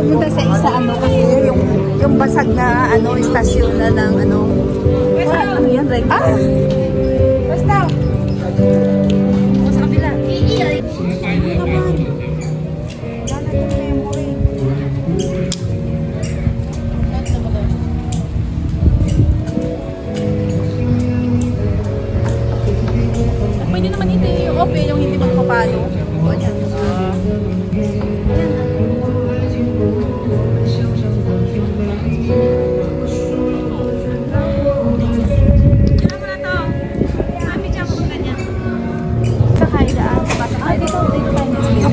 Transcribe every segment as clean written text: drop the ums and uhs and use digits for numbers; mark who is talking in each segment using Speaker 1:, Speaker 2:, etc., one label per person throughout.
Speaker 1: pumunta sa isa kasi yung basag na istasyon na ng ano yan, right? Basta. Sa kabila. Pwede naman ito yung open, yung hindi magpapalo.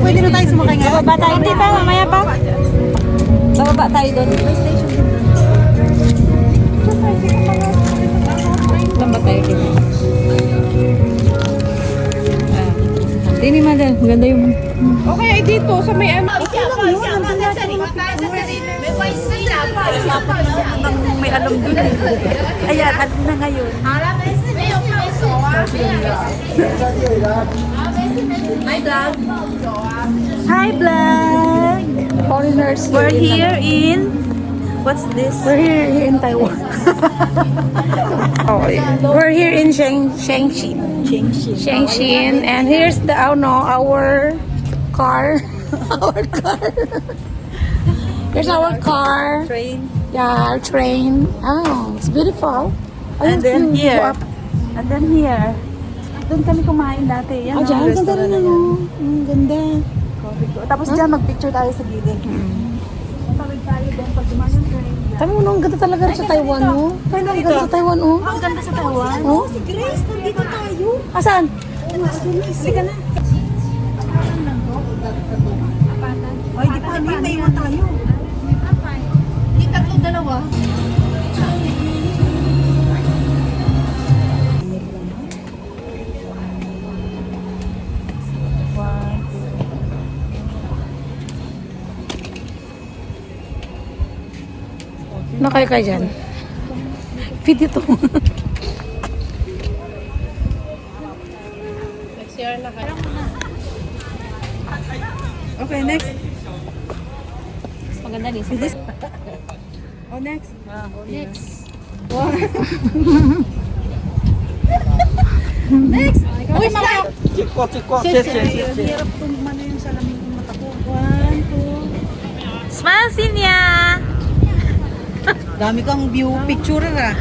Speaker 1: Pwede na tayo sumakay nga. Bababa tayo. Hindi pa, mamaya pa. Bababa tayo doon. May station din doon. Saan ba tayo dito? Dini madal, maganda yung...
Speaker 2: Okay, ay dito sa may ano.
Speaker 1: Okay lang yun, nandun natin. May alam dun eh. Ayan, alam na ngayon. Hi vlog! Hi vlog!
Speaker 2: Foreigners.
Speaker 1: We're here in... What's this?
Speaker 2: We're here in Taiwan. Oh, we're here in Shengshin. Shengshin, and here's the our car. Our car. Here's our car.
Speaker 1: Train.
Speaker 2: Yeah, our train. Oh, it's beautiful.
Speaker 1: And then
Speaker 2: you
Speaker 1: here.
Speaker 2: go up.
Speaker 1: And then here. Doon kami kumain dati. Yan
Speaker 2: Oh, dyan, ganda
Speaker 1: restaurant
Speaker 2: rin
Speaker 1: na
Speaker 2: ano.
Speaker 1: yan.
Speaker 2: Ganda.
Speaker 1: Tapos dyan, mag-picture tayo sa gilid. Matawid tayo doon pag dumaan yung train.
Speaker 2: Tama mo, ang ganda talaga sa Taiwan, oh. Ang ganda sa Taiwan, oh.
Speaker 1: Ang ganda sa Taiwan.
Speaker 2: Oh?
Speaker 1: Si Grace, nandito tayo.
Speaker 2: Asan?
Speaker 1: Sige ka na. Ay, di pa, hindi may iwan tayo. Hindi tatlo dalawa.
Speaker 2: Nakaya ka dyan. Feed ito.
Speaker 1: Okay, next.
Speaker 2: Maganda din.
Speaker 1: Oh, next.
Speaker 2: Next.
Speaker 1: Next. Uy, mga...
Speaker 3: Cikok,
Speaker 1: Hirap itong ano yung salamin ng mata ko. 1, 2.
Speaker 2: Smile, Sinya!
Speaker 1: Dami kang view picture ah.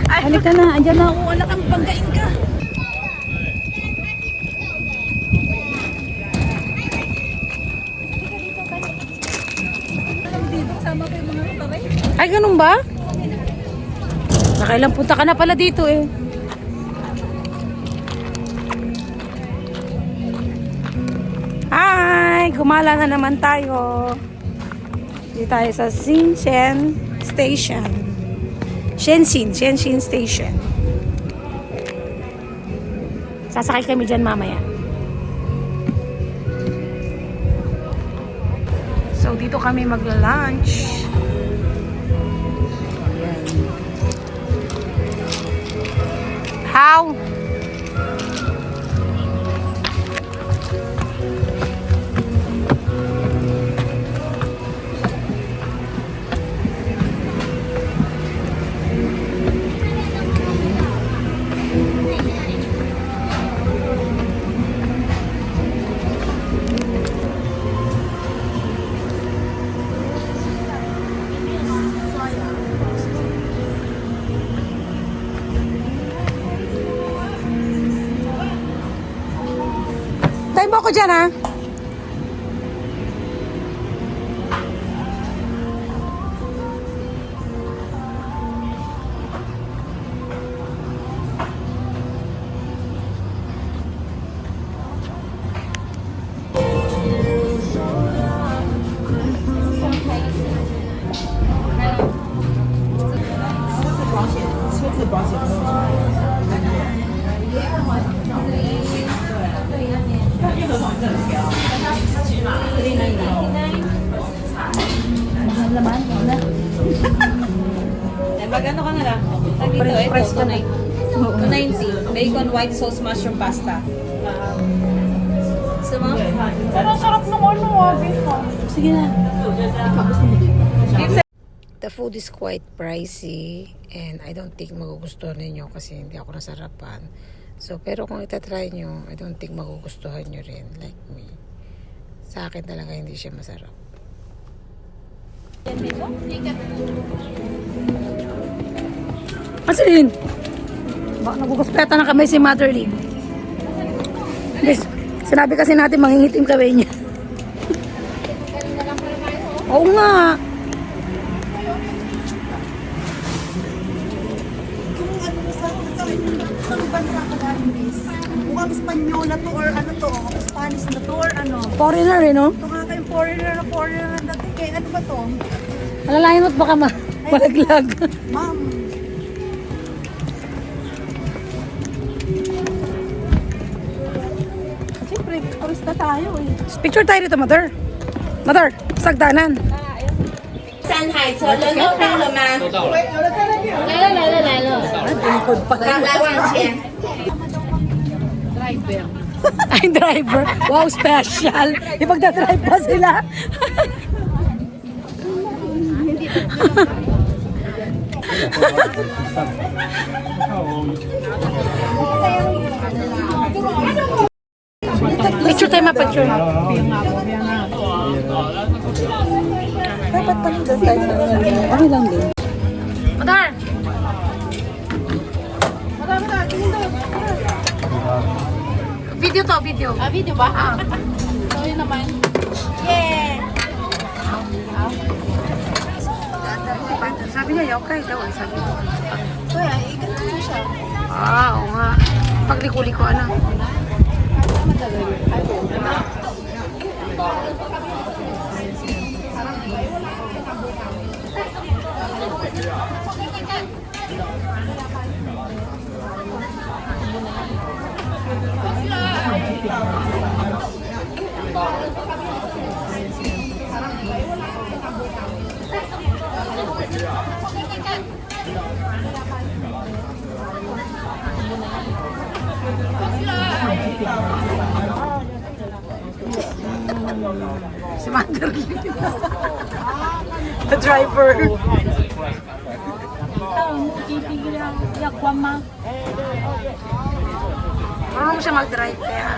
Speaker 1: Halika na, andyan na ako. Wala kang banggain ka.
Speaker 2: Ay, ganun ba? Nakailang punta ka na pala dito eh. Hi! Gumala na naman tayo. Dito tayo sa Shenzhen Station. Shenzhen Station. Sasakay kami dyan mamaya. So, dito kami magla-lunch. How? Tayo mo ako dyan, ha?
Speaker 1: Laman, wala.
Speaker 4: Mag-ano ka na lang? Tag dito, ito, 290. Bacon, white sauce, mushroom pasta. Gusto mo?
Speaker 2: Pero ang sarap ng ano, beef.
Speaker 4: Sige na.
Speaker 2: The food is quite pricey and I don't think magugustuhan ninyo kasi hindi ako nasarapan. So, pero kung itatry nyo, I don't think magugustuhan nyo rin like me. Sa akin talaga hindi siya masarap. Asin! Baka naguguspeta na kamay si Motherly. Sinabi kasi natin mangingitim kamay niya. Oo nga.
Speaker 1: Mukhang Espanyola to or ano to, Spanish na to or ano.
Speaker 2: Foreigner eh, no?
Speaker 1: Ito nga kayong foreigner na dating kay ano ba to?
Speaker 2: Alalayan mo't baka malaglag.
Speaker 1: Ma'am. Siyempre, turista tayo eh.
Speaker 2: Picture tayo dito, Mother. Mother, sagdanan.
Speaker 4: 山海车人都到了吗？来了来了来了，来往前。
Speaker 2: Ay, driver. Wow, special. Ipagdadrive pa sila. Picture tayo, ma-picture.
Speaker 1: Dapat pala doon tayo sa
Speaker 2: Okay lang din. Madar! Video to, video.
Speaker 4: Ah, video ba? Sorry naman. Yeah!
Speaker 2: Sabi niya, okay daw. Sabi ko.
Speaker 1: Kaya, ganun mo siya.
Speaker 2: Oo nga. Pagliko-liko, ano? Si Manderly. The driver. Marunong siya mag-drive kaya.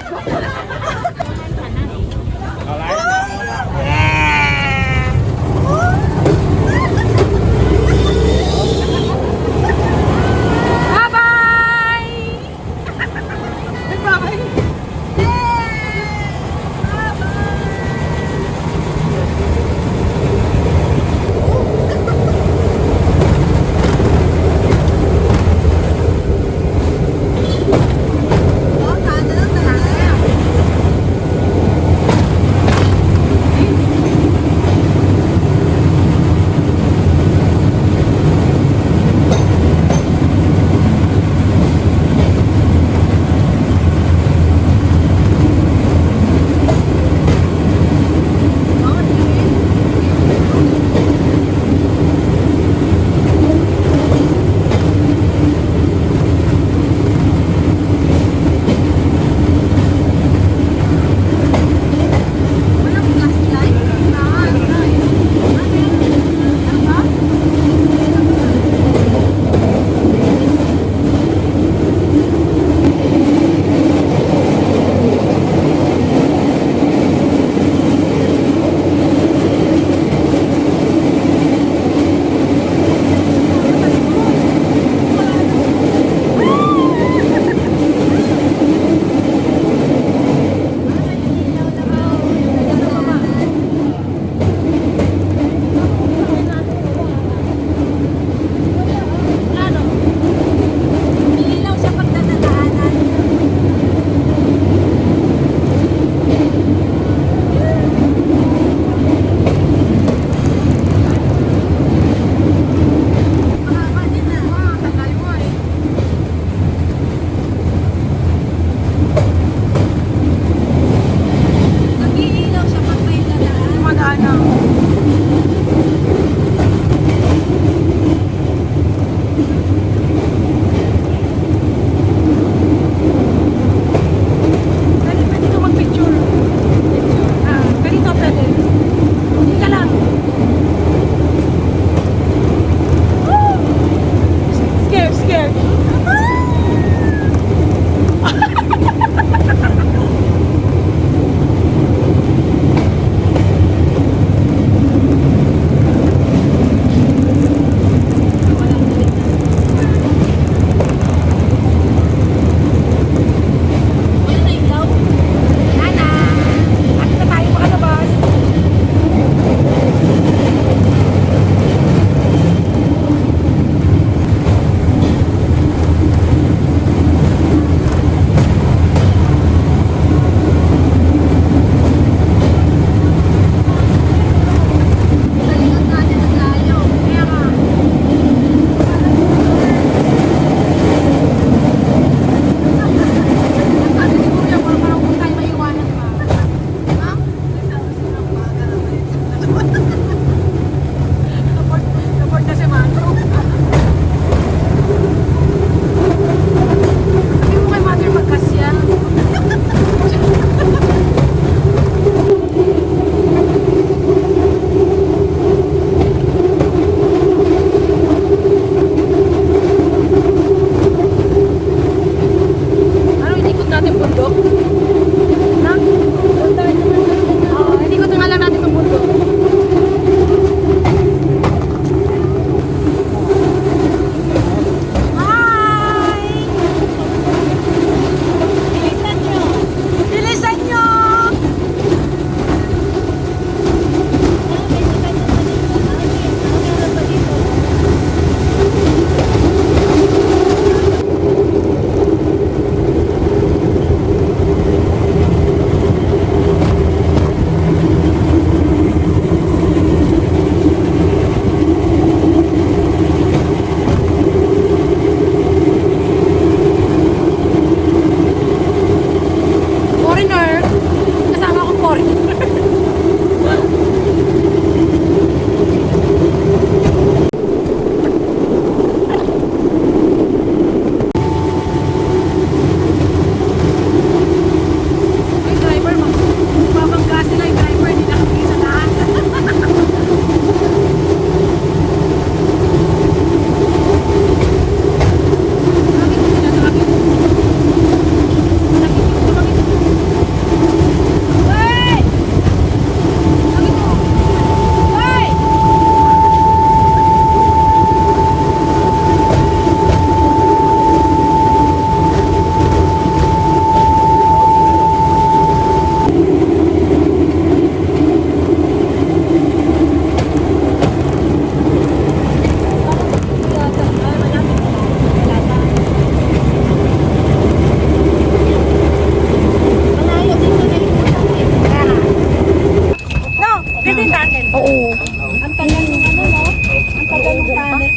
Speaker 1: yung tunnel.
Speaker 2: Oo.
Speaker 1: Ang tagal ng ano, no? Ang tagal ng tunnel.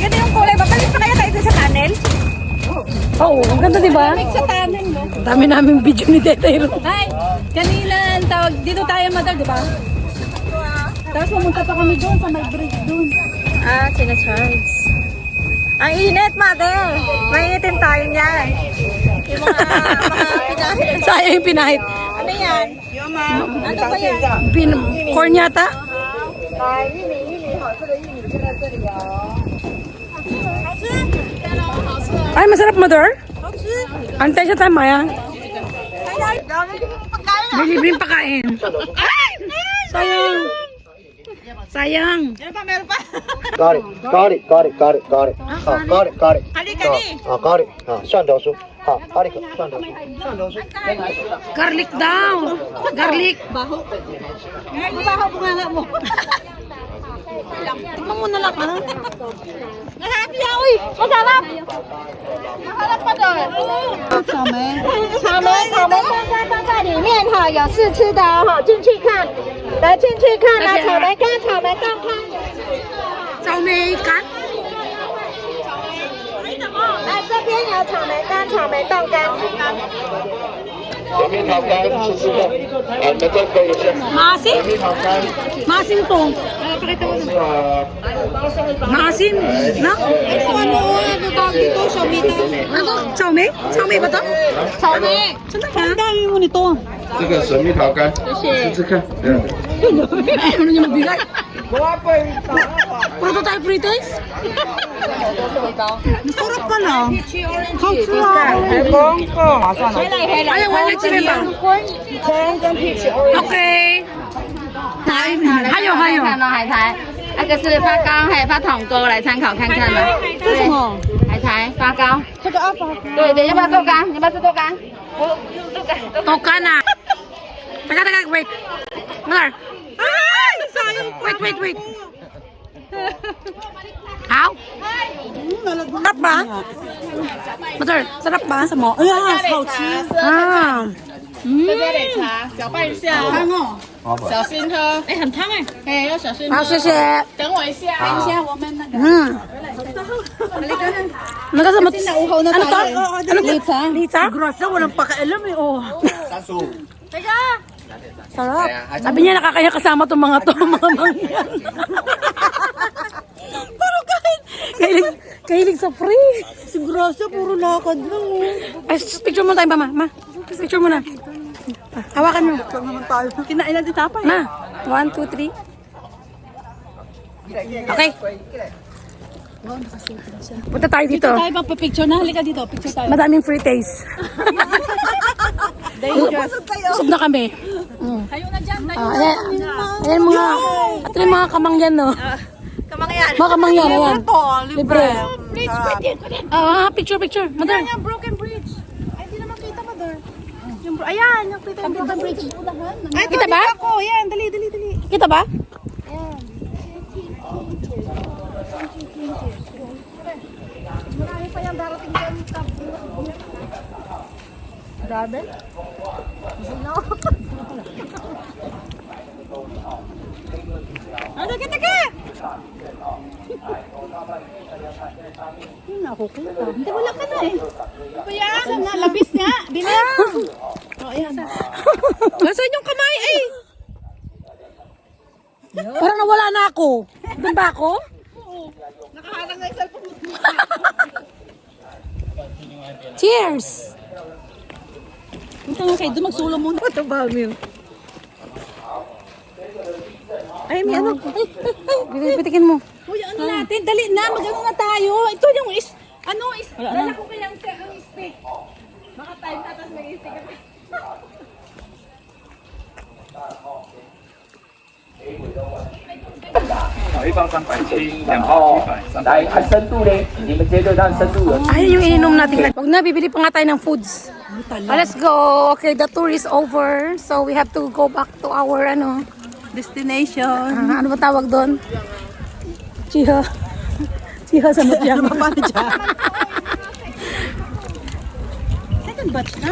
Speaker 1: Ganda yung kulay. Babalik pa kaya tayo dun sa tunnel?
Speaker 2: Oo, ang ganda diba?
Speaker 1: Balik sa tunnel, no?
Speaker 2: Ang dami naming video ni Tetay Ro.
Speaker 1: Ay, kanina ang tawag, dito tayo madal, di ba? Tapos pumunta pa kami doon sa may bridge doon. Ah, sina-charge. Ang init, mate. Mainitin tayo niyan. Yung mga pinahit.
Speaker 2: Sayang yung pinahit.
Speaker 1: Ano yan? Ano ba yan?
Speaker 2: Corn yata? Ay, masarap, mother. Antay siya tayo, Maya. May libreng pakain. Sayang. Sayang.
Speaker 1: Meron pa, meron pa.
Speaker 3: got it. got it. got it. got it. 蒜头酥，好，好的，蒜头酥。
Speaker 2: Garlic daw. Garlic.
Speaker 1: Ay, baho bunganga mo.
Speaker 2: Tingnan mo na lang, ha?
Speaker 1: Masarap yan, uy! Masarap! Masarap pa doon. 草莓，刚刚在里面哈，有试吃的哈，进去看，来进去看啊，草莓干，草莓冻看。
Speaker 2: Saumay kat.
Speaker 1: 来这边有草莓干、草莓冻干。
Speaker 3: 甜蜜桃干试试看，你们再勾一下。
Speaker 2: Maasim.
Speaker 3: 甜蜜桃干，
Speaker 2: Maasim to.
Speaker 3: 是
Speaker 2: Maasim. No?
Speaker 1: Ano tawag dito? Xiaomi daw.
Speaker 2: Ano? Saumay? Saumay ba to?
Speaker 1: Xiaomi. Ang dami mo nito.
Speaker 3: 这个神蜜桃干，试试看。
Speaker 2: Ano niya magbigay? Puro to tayo pre-taste?
Speaker 1: Masarap pala.
Speaker 2: Ayaw, wala chili ba? Okay. Hayo, hayo.
Speaker 4: 看到海苔，那个是发糕还有发糖糕，来参考看看的。
Speaker 1: 这是什么？
Speaker 4: 海苔发糕，
Speaker 1: 这个阿发。
Speaker 4: 对对，要不要豆干？要不要吃豆干？不，豆干。
Speaker 2: Toka na. Teka, wait. Mother. Wait. How? Sarap ba? Mother, sarap ba? Sa mo?
Speaker 1: 哎呀，好吃。
Speaker 2: Ah.
Speaker 4: 这边得茶，搅拌一下，
Speaker 1: 汤哦。
Speaker 4: 小心喝。
Speaker 1: 哎，很烫哎。
Speaker 4: 哎，要小心喝。
Speaker 2: 好，谢谢。
Speaker 4: 等我一下。
Speaker 1: 等一下，我们那个。
Speaker 2: Nagkasama.
Speaker 1: Nauhaw na
Speaker 2: Ano to?
Speaker 1: tayo.
Speaker 2: Ano? Lita? Lita?
Speaker 1: Gross na, walang pakailam eh. Oh.
Speaker 2: Sarap. Sabi niya nakakaya kasama tong mga to, mga mangyan. Pero kahilig sa free.
Speaker 1: Si Gracia, puro lakad lang oh.
Speaker 2: Ay, picture mo tayo ba, ma? Picture mo na. Hawakan mo.
Speaker 1: Saan naman tayo? Kinain natin tapay.
Speaker 2: Ma, 1, 2, 3. Okay. Punta tayo dito.
Speaker 1: Tayo bang picture na? Halika dito, picture tayo.
Speaker 2: Madaming free taste. Busog na kami.
Speaker 1: Kayo na dyan, tayo.
Speaker 2: Ayan mga, at yung mga kamangyan, no?
Speaker 1: Kamangyan.
Speaker 2: Mga kamangyan, ayan.
Speaker 1: Libre.
Speaker 2: Picture. Mother.
Speaker 1: Yung broken bridge. Ay, hindi naman kita, mother. Ayan, yung kita yung broken bridge. Ay,
Speaker 2: Kita ba?
Speaker 1: Ako, yan, dali.
Speaker 2: Kita ba?
Speaker 1: Marami pa yung darating dyan. Grabe. Sino? Teka! Yun, nakukita. Hindi, wala ka na eh. Kuya, saan na? Labis nga. Bilis. Oh, ayan.
Speaker 2: Nasaan yung kamay? Ay! Parang nawala na ako. Doon ba ako?
Speaker 1: Nakaharang na yung cellphone mo.
Speaker 2: Cheers!
Speaker 1: Punta nga kayo, doon magsulo muna. Ito ba, Mil? Ay, may ano?
Speaker 2: Pitikin mo.
Speaker 1: Uy, ano natin? Dali na, mag-ano nga tayo. Ito yung dala ko kayang ang stick. Baka tayo tatas mag-stick.
Speaker 5: 一包370，两包700。来看深度嘞，你们接对看深度了。
Speaker 2: Ay, yung ininom natin. Huwag na, bibili pa nga tayo ng foods. Let's go. Okay, the tour is over. So, we have to go back to our,
Speaker 1: Destination.
Speaker 2: ano ba tawag doon? Chiha. Chiha sa Matiang.
Speaker 1: Paano dyan? Second batch na?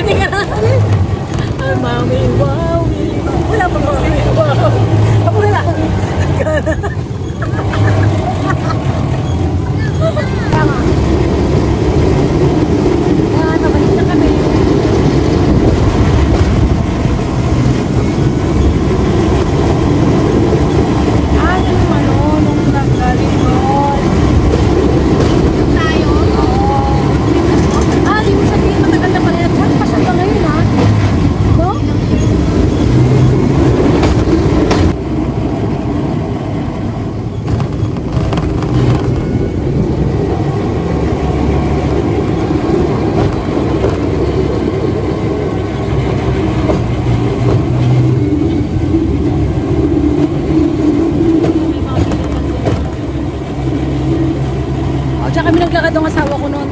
Speaker 1: Hindi ka na. Mami, wawi. Wala pa mami, wawi. Wala. Tama. Nabalik na kami. Yan yung nung nagaling doon. Tayo? Oo. Di mo sabihin matagal na pala. Saan pa siya ba ngayon, ha? No? Diyan kami naglakad ng asawa ko noon.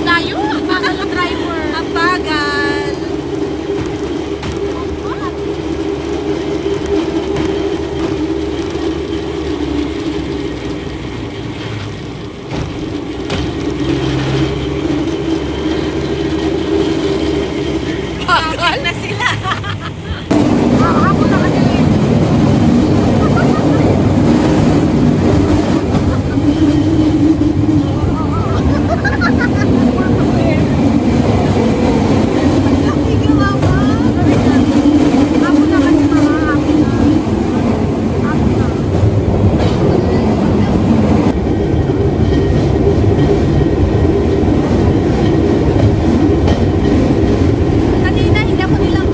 Speaker 1: Layo, ang bagal ng driver. Ang bagal. Bagal na sila. Ako na kasi. Kanina, hindi ako nilang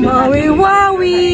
Speaker 1: Maui Wawi!